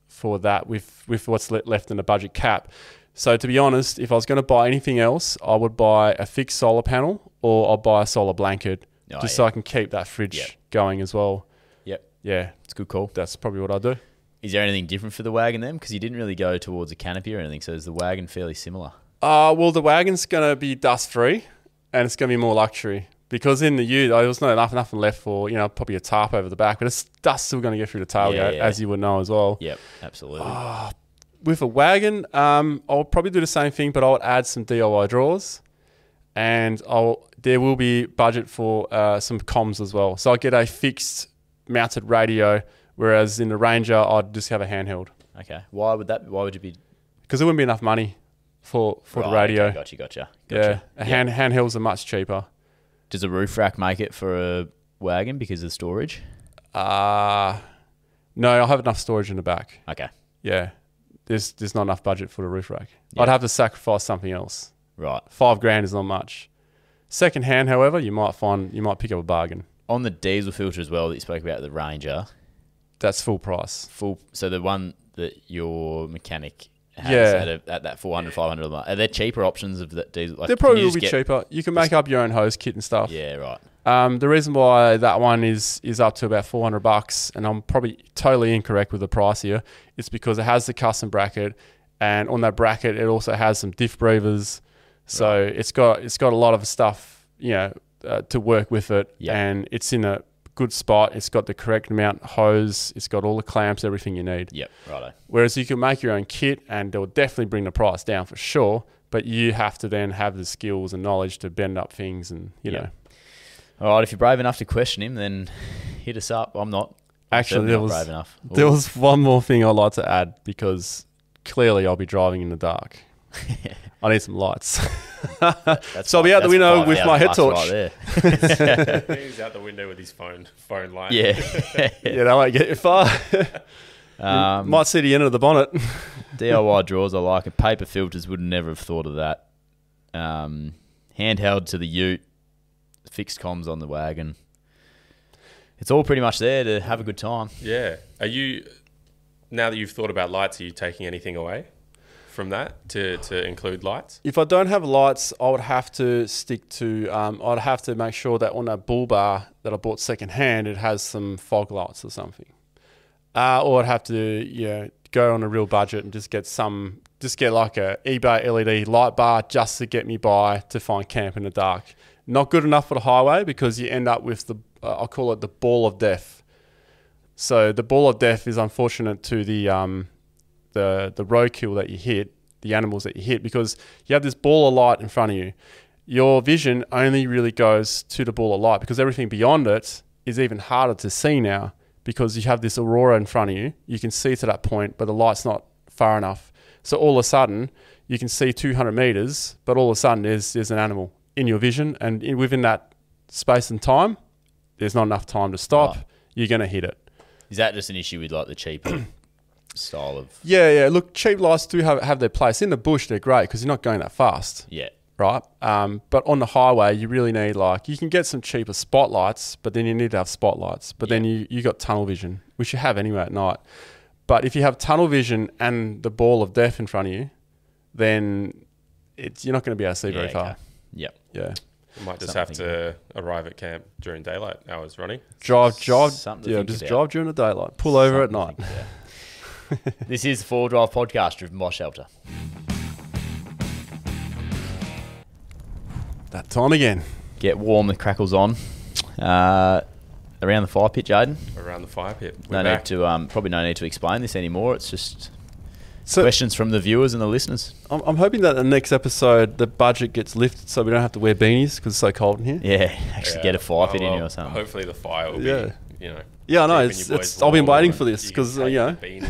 for that with what's left in the budget cap. So to be honest, if I was going to buy anything else, I would buy a fixed solar panel or I'll buy a solar blanket so I can keep that fridge going as well. Yep. Yeah. It's a good call. That's probably what I'd do. Is there anything different for the wagon then? Because you didn't really go towards a canopy or anything. So is the wagon fairly similar? Well, the wagon's going to be dust-free and it's going to be more luxury. Because in the ute, there was nothing left for, probably a tarp over the back. But it's dust still going to get through the tailgate, as you would know as well. Yep, absolutely. With a wagon, I'll probably do the same thing, but I'll add some DIY drawers, and there will be budget for some comms as well. So I'll get a fixed mounted radio, whereas in the Ranger, I'd just have a handheld. Okay. Why would you be? Because there wouldn't be enough money for the radio. Okay, gotcha. Yeah, handhelds are much cheaper. Does a roof rack make it for a wagon because of storage? No, I'll have enough storage in the back. Okay. Yeah. There's not enough budget for the roof rack. Yep. I'd have to sacrifice something else. Right. $5,000 is not much. Second hand, however, you might pick up a bargain. On the diesel filter as well that you spoke about, the Ranger. That's full price. So the one that your mechanic has at that $400, $500, are there cheaper options of that diesel? There probably will be cheaper. You can make up your own hose kit and stuff. Yeah, right. The reason why that one is up to about $400, and I'm probably totally incorrect with the price here, is because it has the custom bracket, and on that bracket it also has some diff breathers, so it's got a lot of stuff to work with it, and it's in a good spot. It's got the correct amount of hose. It's got all the clamps, everything you need. Yep, righto. Whereas you can make your own kit, and they'll definitely bring the price down for sure. But you have to then have the skills and knowledge to bend up things, and you know. All right, if you're brave enough to question him, then hit us up. I'm not. Actually, there was brave enough. There was one more thing I'd like to add, because clearly I'll be driving in the dark. I need some lights. So I'll be out the window with my head torch. Right He's out the window with his phone light. Yeah. That won't get you far. Might see the end of the bonnet. DIY drawers I like, and paper filters would never have thought of that. Handheld to the ute, fixed comms on the wagon. It's all pretty much there to have a good time. Yeah. Are you, now that you've thought about lights, are you taking anything away from that to include lights? If I don't have lights, I would have to stick to. I'd have to make sure that on that bull bar that I bought secondhand, it has some fog lights or something. Or I'd have to go on a real budget and just get like a eBay LED light bar just to get me by to find camp in the dark. Not good enough for the highway because you end up with I call it the ball of death. So the ball of death is unfortunate to the roadkill that you hit, the animals that you hit, because you have this ball of light in front of you. Your vision only really goes to the ball of light because everything beyond it is even harder to see now because you have this aurora in front of you. You can see to that point, but the light's not far enough. So all of a sudden, you can see 200 meters, but all of a sudden there's an animal in your vision, and within that space and time, there's not enough time to stop. Oh. You're going to hit it. Is that just an issue with like the cheaper style of... Yeah. Look, cheap lights do have their place. In the bush, they're great because you're not going that fast. Yeah. Right? But on the highway, you really need you can get some cheaper spotlights, but then you need to have spotlights. But then you got tunnel vision, which you have anyway at night. But if you have tunnel vision and the ball of death in front of you, then you're not going to be able to see very far. Okay. Yep. Yeah. You might just have to arrive at camp during daylight hours, Ronnie. Drive during the daylight. Pull over at night. This is the 4 Drive Podcast driven by Shelter. That time again. Get warm, the crackle's on. Around the fire pit, Jaden. Around the fire pit. Probably no need to explain this anymore. It's just questions from the viewers and the listeners. I'm hoping that the next episode the budget gets lifted so we don't have to wear beanies because it's so cold in here. Yeah, actually get a fire pit in here or something. Hopefully the fire will be, Yeah, I know. I've been waiting for this because, I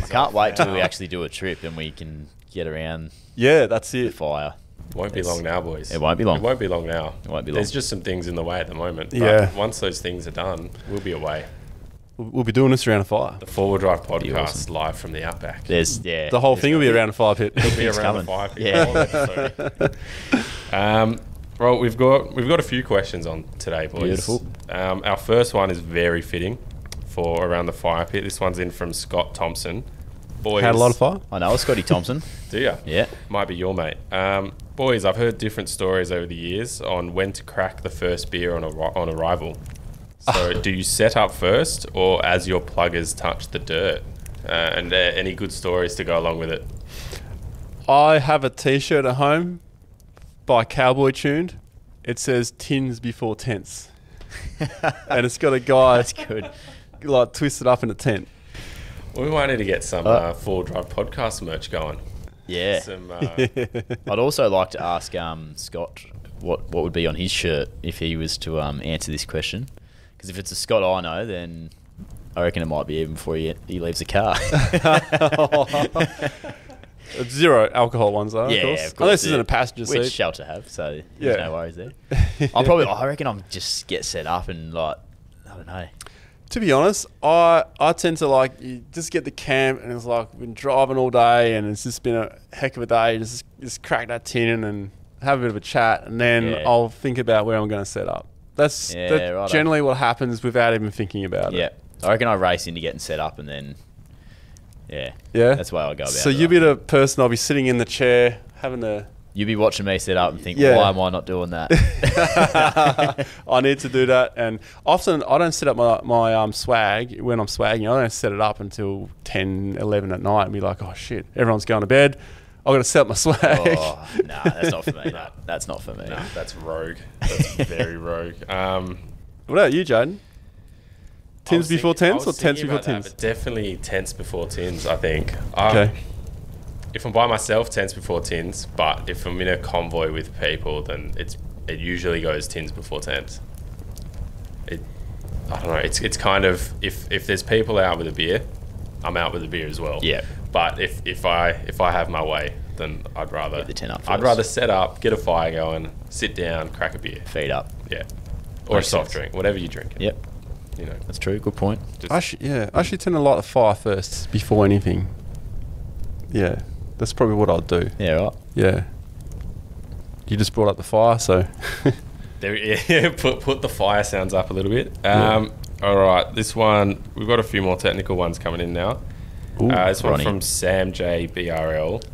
can't wait till we actually do a trip and we can get around. Yeah, that's it. The fire. Won't be long now, boys. It won't be long. It won't be long now. It won't be long. There's just some things in the way at the moment. But once those things are done, we'll be away. We'll be doing this around a fire. The 4 Drive Podcast live from the outback. The whole thing will be around a fire pit. It'll be around the fire pit. Yeah. Well, we've got a few questions on today, boys. Beautiful. Our first one is very fitting for around the fire pit. This one's in from Scott Thompson. Boys, had a lot of fire? I know a Scotty Thompson. Do you? Yeah. Might be your mate. Boys, I've heard different stories over the years on when to crack the first beer on arrival. So do you set up first or as your pluggers touch the dirt? And any good stories to go along with it? I have a T-shirt at home by Cowboy Tuned. It says tins before tents. And it's got a guy that's good, like twisted up in a tent. We might need to get some 4 Drive Podcast merch going. Yeah. I'd also like to ask Scott what would be on his shirt if he was to answer this question. Because if it's a Scott I know, then I reckon it might be even before he leaves the car. 0 alcohol ones though, yeah, of course. Of course. Unless it's in a passenger seat. Which Shelter have, so there's no worries there. I reckon I'll just get set up and I don't know. To be honest, I tend to you just get the camp and it's like we've been driving all day and it's just been a heck of a day. Just crack that tin and have a bit of a chat and then I'll think about where I'm going to set up. That's generally what happens without even thinking about it. Yeah, I reckon I race into getting set up and then, that's the way I go about it. So you'll be the person I'll be sitting in the chair having the... You'll be watching me set up and think, why am I not doing that? I need to do that. And often I don't set up my swag when I'm swagging. I don't set it up until 10, 11 at night and be like, oh shit, everyone's going to bed. I've got to set up my swag. Oh, no, that's not for me. No, that's not for me. No, that's rogue. That's very rogue. What about you, Jaden? Tins before tents or tents before tins? But definitely tents before tins, I think. Okay. If I'm by myself, tents before tins. But if I'm in a convoy with people, then it usually goes tins before tents. I don't know. It's kind of if there's people out with a beer, I'm out with a beer as well. Yeah. But if I have my way, then I'd rather get the tent up first. I'd rather set up, get a fire going, sit down, crack a beer, feed up. Yeah. Or a soft drink, whatever you drink. Yep. That's true. Good point. I should tend to light the fire first before anything. Yeah, that's probably what I'll do. Yeah, right. Yeah. You just brought up the fire, so. Put the fire sounds up a little bit. All right, this one, we've got a few more technical ones coming in now. Ooh, this one from Sam J BRL.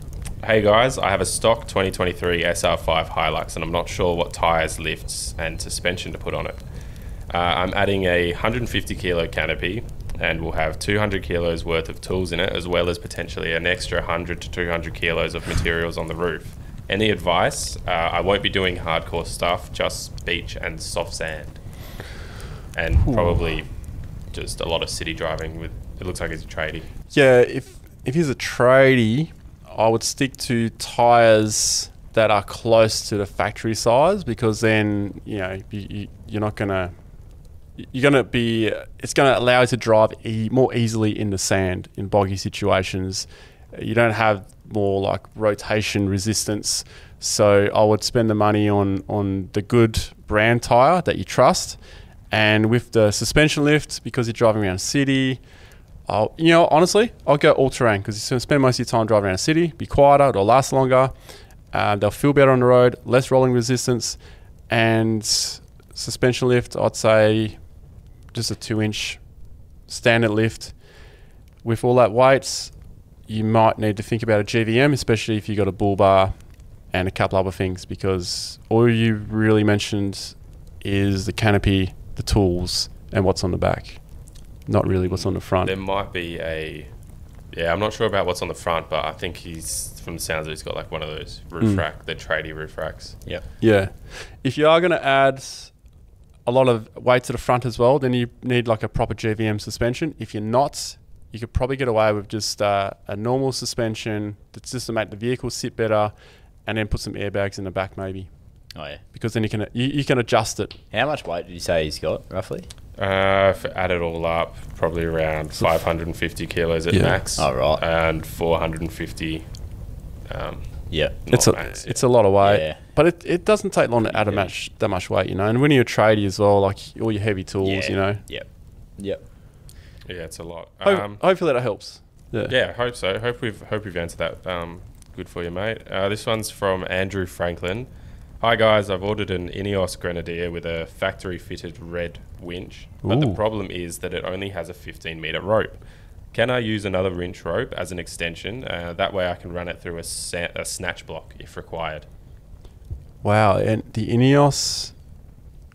Hey guys, I have a stock 2023 SR5 Hilux and I'm not sure what tyres, lifts and suspension to put on it. I'm adding a 150 kilo canopy and we'll have 200 kilos worth of tools in it, as well as potentially an extra 100 to 200 kilos of materials on the roof. Any advice? I won't be doing hardcore stuff, just beach and soft sand. And probably just a lot of city driving with, it looks like he's a tradie. Yeah, if he's a tradie, I would stick to tyres that are close to the factory size, because then, you know, you're not going to... it's going to allow you to drive more easily in the sand in boggy situations. You don't have more like rotation resistance. So I would spend the money on the good brand tyre that you trust. And with the suspension lift, because you're driving around city, honestly, I'll go all-terrain, because you're going to spend most of your time driving around a city, be quieter, it'll last longer, they'll feel better on the road, less rolling resistance, and suspension lift, I'd say just a 2-inch standard lift. With all that weight, you might need to think about a GVM, especially if you've got a bull bar and a couple other things, because all you really mentioned is the canopy, the tools, and what's on the back. Not really what's on the front. There might be I'm not sure about what's on the front, but I think from the sounds of it, he's got like one of those roof rack, the tradie roof racks. Yeah. Yeah. If you are going to add a lot of weight to the front as well, then you need like a proper GVM suspension. If you're not, you could probably get away with just a normal suspension that's just to make the vehicle sit better, and then put some airbags in the back maybe. Oh yeah. Because then you can adjust it. How much weight did you say he's got roughly? If I add it all up, probably around 550 kilos at max. Oh right. And 450. Yeah. It's a lot of weight. Yeah. But it doesn't take long to add that much weight, you know. And when you're a tradie as well, like all your heavy tools, you know. Yep. Yeah, it's a lot. Hopefully that helps. Yeah, I hope so. Hope we've answered that. Good for you, mate. This one's from Andrew Franklin. Hi guys, I've ordered an Ineos Grenadier with a factory fitted red winch, but the problem is that it only has a 15 meter rope. Can I use another winch rope as an extension? That way I can run it through a snatch block if required. Wow, and the Ineos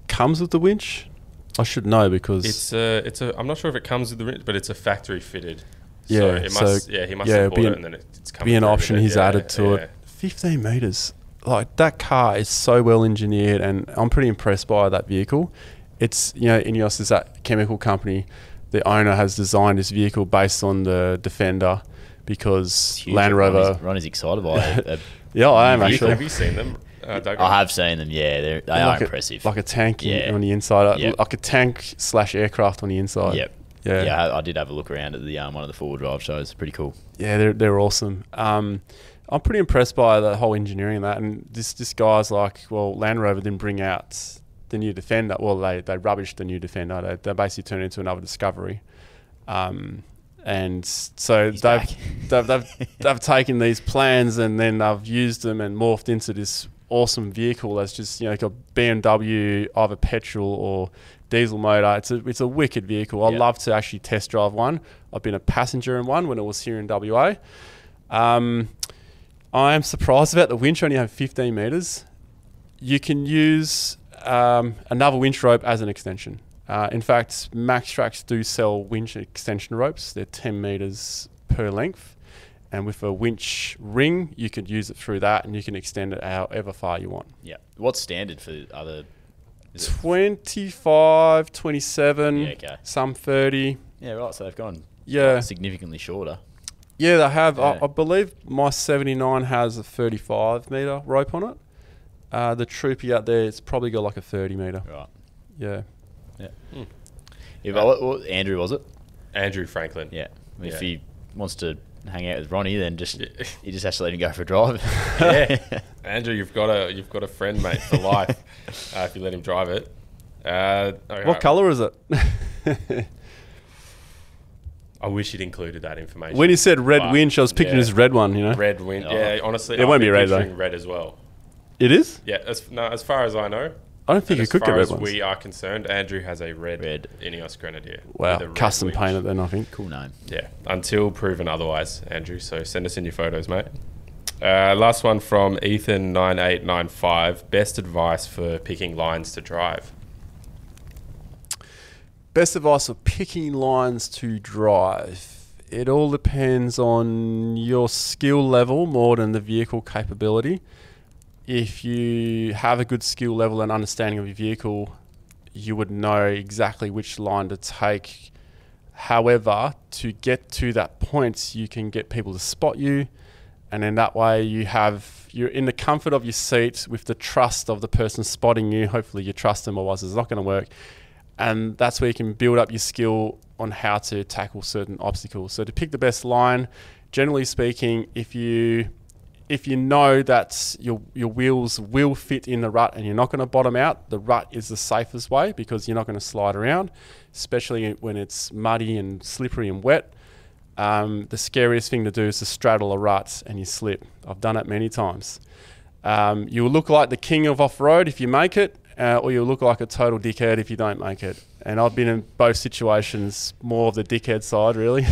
comes with the winch? I should know, because I'm not sure if it comes with the winch, but it's a factory fitted. Yeah, so he must have bought it, and then it's coming. Be an through option with it. he's added to it. 15 meters. Like, that car is so well engineered, and I'm pretty impressed by that vehicle. It's, Ineos is that chemical company. The owner has designed this vehicle based on the Defender, because Land Rover... Ronnie's excited by it. Yeah, I am actually. Have you seen them? Duggan? I have seen them, yeah. They are impressive. Like a tank on the inside. Like a tank/aircraft on the inside. Yep. Yeah, I did have a look around at the one of the four-wheel drive shows. Pretty cool. Yeah, they're awesome. I'm pretty impressed by the whole engineering of that. And this guy's like, well, Land Rover didn't bring out the new Defender. Well, they rubbished the new Defender. They basically turned it into another Discovery. And so they've taken these plans, and then they've used them and morphed into this awesome vehicle that's just, got BMW, either petrol or diesel motor. It's a wicked vehicle. I'd love to actually test drive one. I've been a passenger in one when it was here in WA. I am surprised about the winch only have 15 meters. You can use another winch rope as an extension. In fact, Max Tracks do sell winch extension ropes. They're 10 meters per length. And with a winch ring, you could use it through that, and you can extend it however far you want. Yeah. What's standard for other? 25, 27, some 30. Yeah, right. So they've gone significantly shorter. Yeah, they have. Yeah. I believe my 79 has a 35 metre rope on it. The Troopy out there, it's probably got like a 30 metre. Right. Yeah. Yeah. What Andrew, was it? Andrew Franklin. Yeah. If he wants to hang out with Ronnie, then he just has to let him go for a drive. Yeah. Andrew, you've got a friend, mate, for life if you let him drive it. Okay. What colour is it? I wish he'd included that information. When he said red winch, I was picturing this red one, Red winch. Oh. Yeah, honestly, it won't be red though. Red as well. It is? Yeah, as far as I know. I don't think you could get red ones. As far as we are concerned, Andrew has a red Ineos Grenadier. Wow, custom painted then, I think. Cool name. Yeah, until proven otherwise, Andrew. So send us in your photos, mate. Last one from Ethan9895. Best advice for picking lines to drive? Best advice for picking lines to drive. It all depends on your skill level more than the vehicle capability. If you have a good skill level and understanding of your vehicle, you would know exactly which line to take. However, to get to that point, you can get people to spot you, and then that way you're in the comfort of your seat with the trust of the person spotting you. Hopefully you trust them, otherwise it's not going to work. And that's where you can build up your skill on how to tackle certain obstacles. So to pick the best line, generally speaking, if you know that your wheels will fit in the rut and you're not going to bottom out, the rut is the safest way because you're not going to slide around, especially when it's muddy and slippery and wet. The scariest thing to do is to straddle a rut and you slip. I've done it many times. You'll look like the king of off-road if you make it, or you'll look like a total dickhead if you don't make it. And I've been in both situations, more of the dickhead side, really.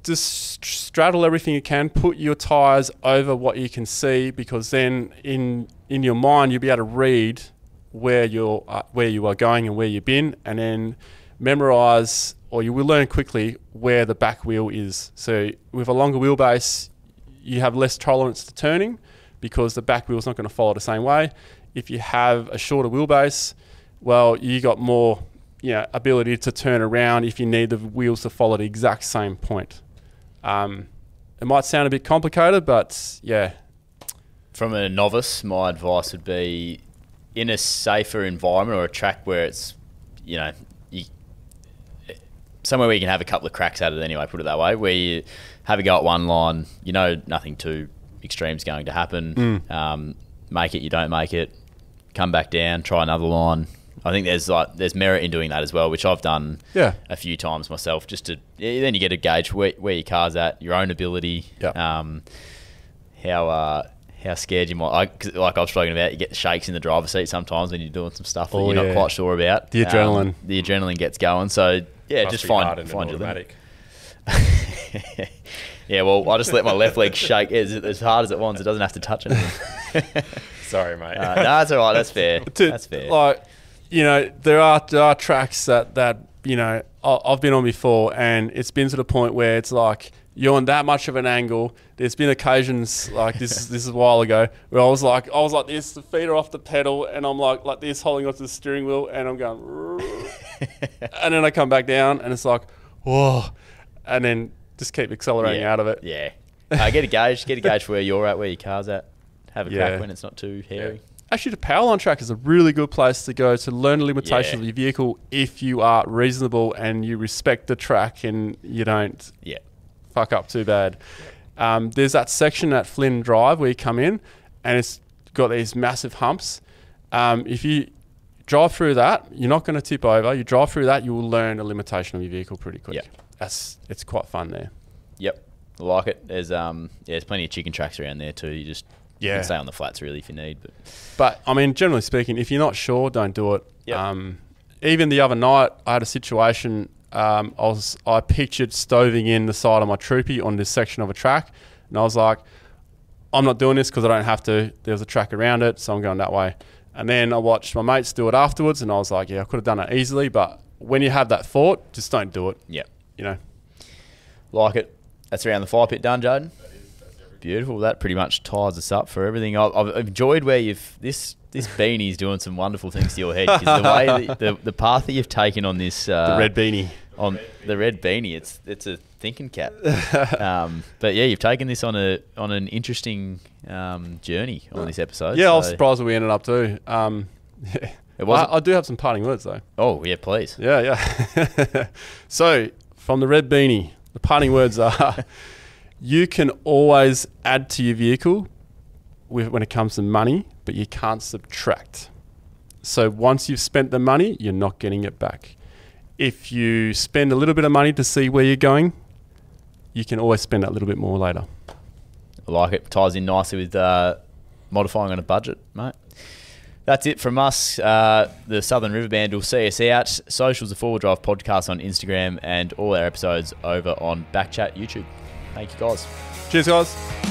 Just straddle everything you can. Put your tyres over what you can see, because then in your mind you'll be able to read where you are going and where you've been, and then memorise, or you will learn quickly where the back wheel is. So with a longer wheelbase, you have less tolerance to turning because the back wheel is not going to follow the same way. If you have a shorter wheelbase, well, you got more ability to turn around if you need the wheels to follow the exact same point. It might sound a bit complicated, but yeah. From a novice, my advice would be in a safer environment or a track where it's, somewhere where you can have a couple of cracks at it anyway, put it that way, where you have a go at one line, nothing too extreme is going to happen. Make it, you don't make it, come back down, try another line. I think there's merit in doing that as well, which I've done a few times myself, just to then you get a gauge where your car's at, your own ability, how scared you might. Like I was talking about, you get the shakes in the driver's seat sometimes when you're doing some stuff that you're not quite sure about. The adrenaline. The adrenaline gets going. So just find your limit. Yeah, well, I just let my left leg shake as hard as it wants. It doesn't have to touch anything. Sorry, mate. No, that's all right. That's fair. That's fair. Like, there are tracks that I've been on before, and it's been to the point where it's like you're on that much of an angle. There's been occasions like this is a while ago where I was like this, the feet are off the pedal, and I'm like this, holding onto the steering wheel, and I'm going, and then I come back down, and it's like, whoa, and then just keep accelerating out of it. Yeah. Get a gauge for where you're at, where your car's at. Have a crack when it's not too hairy. Yeah. Actually, the power line track is a really good place to go to learn the limitations of your vehicle if you are reasonable and you respect the track and you don't fuck up too bad. There's that section at Flynn Drive where you come in and it's got these massive humps. If you drive through that, you're not going to tip over. You drive through that, you will learn the limitation of your vehicle pretty quick. Yep. It's quite fun there. Yep, I like it. There's plenty of chicken tracks around there too. You just you can stay on the flats really if you need. But I mean, generally speaking, if you're not sure, don't do it. Yep. Even the other night, I had a situation. I pictured stoving in the side of my troopy on this section of a track, and I was like, I'm not doing this because I don't have to. There's a track around it, so I'm going that way. And then I watched my mates do it afterwards, and I was like, I could have done it easily, but when you have that thought, just don't do it. Yep. Like it. That's around the fire pit done, Jaden. Beautiful. That pretty much ties us up for everything. I've enjoyed where this beanie's doing some wonderful things to your head, because the way the path that you've taken on this the red beanie, it's a thinking cap. But yeah, you've taken this on an interesting journey on this episode. Yeah, I was surprised where we ended up too. I do have some parting words though. Oh yeah, please. Yeah. So from the red beanie, the parting words are: you can always add to your vehicle when it comes to money, but you can't subtract. So once you've spent the money, you're not getting it back. If you spend a little bit of money to see where you're going, you can always spend that little bit more later. I like it. Ties in nicely with modifying on a budget, mate. That's it from us. The Southern River Band will see us out. Socials, the 4 Wheel Drive Podcast on Instagram, and all our episodes over on BackChat YouTube. Thank you, guys. Cheers, guys.